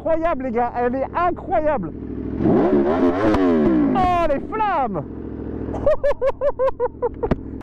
incroyable les gars, elle est incroyable. Oh les flammes.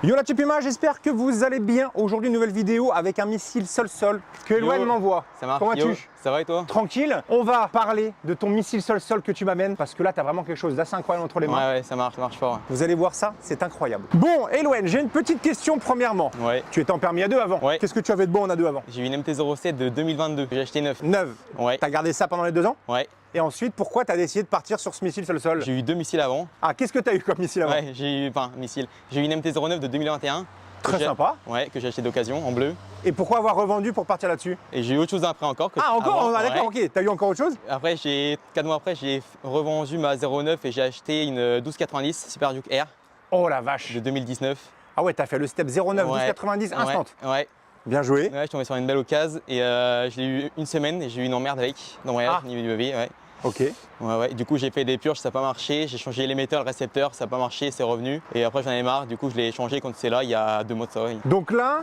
Yo la Tupima, j'espère que vous allez bien. Aujourd'hui, une nouvelle vidéo avec un missile sol-sol que Eloane m'envoie. Ça marche. Comment vas-tu? Ça va et toi? Tranquille. On va parler de ton missile sol-sol que tu m'amènes parce que là, tu as vraiment quelque chose d'assez incroyable entre les mains. Ouais, ça marche fort. Ouais. Vous allez voir ça, c'est incroyable. Bon, Eloane, j'ai une petite question premièrement. Ouais. Tu étais en permis A2 avant. Ouais. Qu'est-ce que tu avais de bon en A2 avant? J'ai eu une MT-07 de 2022 que j'ai acheté neuf. Neuve. Ouais. Tu as gardé ça pendant les 2 ans? Ouais. Et ensuite, pourquoi tu as décidé de partir sur ce missile sol-sol? J'ai eu 2 missiles avant. Ah, qu'est-ce que tu as eu comme missile avant? Ouais, j'ai eu, missile. J'ai eu une MT-09 de 2021. Très sympa. Ouais, que j'ai acheté d'occasion en bleu. Et pourquoi avoir revendu pour partir là-dessus? Et j'ai eu autre chose après encore. Ah, encore? avant, D'accord, ouais. ok. T'as eu encore autre chose? Après, 4 mois après, j'ai revendu ma 09 et j'ai acheté une 1290 Super Duke R Oh la vache. de 2019. Ah ouais, t'as fait le step 09, Ouais. 12,90 instant. Ouais. Bien joué. Ouais, je suis tombé sur une belle occasion et je l'ai eu une semaine et j'ai eu une emmerde avec. D'embrayage, niveau du bébé, ouais. Ok. Ouais. Du coup, j'ai fait des purges, ça n'a pas marché. J'ai changé l'émetteur, le récepteur, ça n'a pas marché, c'est revenu. Et après, j'en ai marre. Du coup, je l'ai changé quand c'est là, il y a 2 mois de ça. Ouais. Donc là,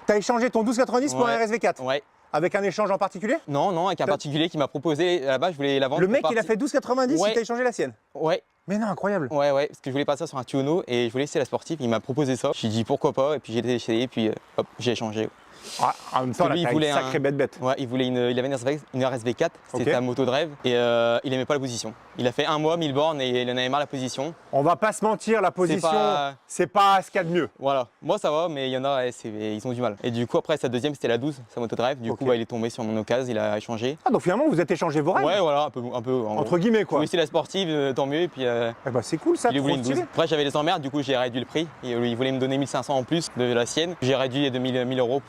t'as échangé ton 12,90 pour un Ouais. RSV4 Ouais. avec un échange en particulier? Non, avec un particulier qui m'a proposé là-bas, je voulais la vendre. Le pour mec, il a partir. fait 12,90, Ouais. il t'a échangé la sienne. Ouais, Mais non, incroyable. parce que je voulais passer sur un Tuono et je voulais essayer la sportive. Il m'a proposé ça. J'ai dit pourquoi pas, et puis j'ai essayé, puis hop, j'ai échangé. Ah, en même temps, là, lui, il t'as une voulait sacrée bête. Ouais, il avait une RSV4, c'était Ok. un moto de rêve, et il aimait pas la position. Il a fait 1 mois, 1000 bornes, et il en avait marre la position. On va pas se mentir, la position, c'est pas ce qu'il y a de mieux. Voilà, moi ça va, mais il y en a, ils ont du mal. Et du coup, après sa deuxième, c'était la 12, sa moto de rêve. Du Ok. coup, il est tombé sur mon occasion, il a échangé. Ah, donc finalement, vous êtes échangé vos rêves? Ouais, voilà, un peu en Entre gros. guillemets, Je quoi. voulais essayer la sportive, tant mieux, et puis Eh ben, c'est cool ça, il voulait trop une 12. stylé. Après, j'avais les emmerdes, du coup, j'ai réduit le prix. Et il voulait me donner 1500 en plus de la sienne. J'ai réduit les 1000 euros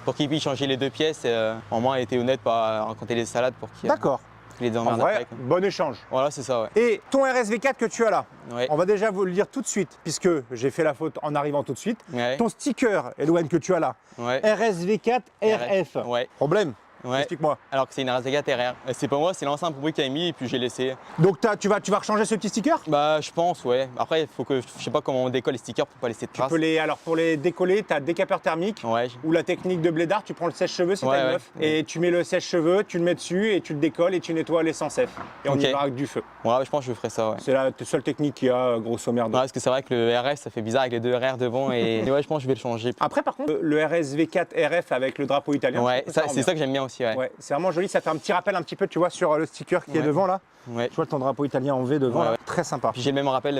pour qu'il puisse changer les 2 pièces. En moins, elle était honnête, pas raconter les salades pour qu'il D'accord. les En emmerdes vrai, après. Quoi. bon échange. Voilà, c'est ça, ouais. Et ton RSV4 que tu as là, Ouais. on va déjà vous le dire tout de suite, puisque j'ai fait la faute en arrivant tout de suite. Ouais. Ton sticker, Eloane, que tu as là, Ouais. RSV4 RF. Ouais. Problème? Ouais. Explique-moi. Alors que c'est une RSV4 RR. C'est pas moi, c'est l'ancien propriétaire qui a mis et puis j'ai laissé. Donc tu vas rechanger ce petit sticker? Bah, je pense, ouais. Après, il faut que je sais pas comment on décolle les stickers pour pas laisser de traces. Alors pour les décoller, tu as décapeur thermique Ouais. ou la technique de blédard, tu prends le sèche-cheveux si Ouais, t'as une ouais. meuf, et tu mets le sèche-cheveux, tu le mets dessus et tu le décolles et tu nettoies l'essence F. Et on y Ok. va avec du feu. Ouais, je pense que je ferai ça, ouais. C'est la seule technique qu'il y a, grosso merdo. Ouais, parce que c'est vrai que le RF, ça fait bizarre avec les 2 RR devant et ouais, je pense que je vais le changer. Après par contre, le RSV4 RF avec le drapeau italien, je Ouais, trouve que rend c'est bien. ça que j'aime bien aussi, ouais. Ouais, c'est vraiment joli, ça fait un petit rappel un petit peu, tu vois, sur le sticker qui est Ouais. devant là. Ouais. Tu vois ton drapeau italien en V devant, Ouais, là. ouais. Très sympa. Puis j'ai le même rappel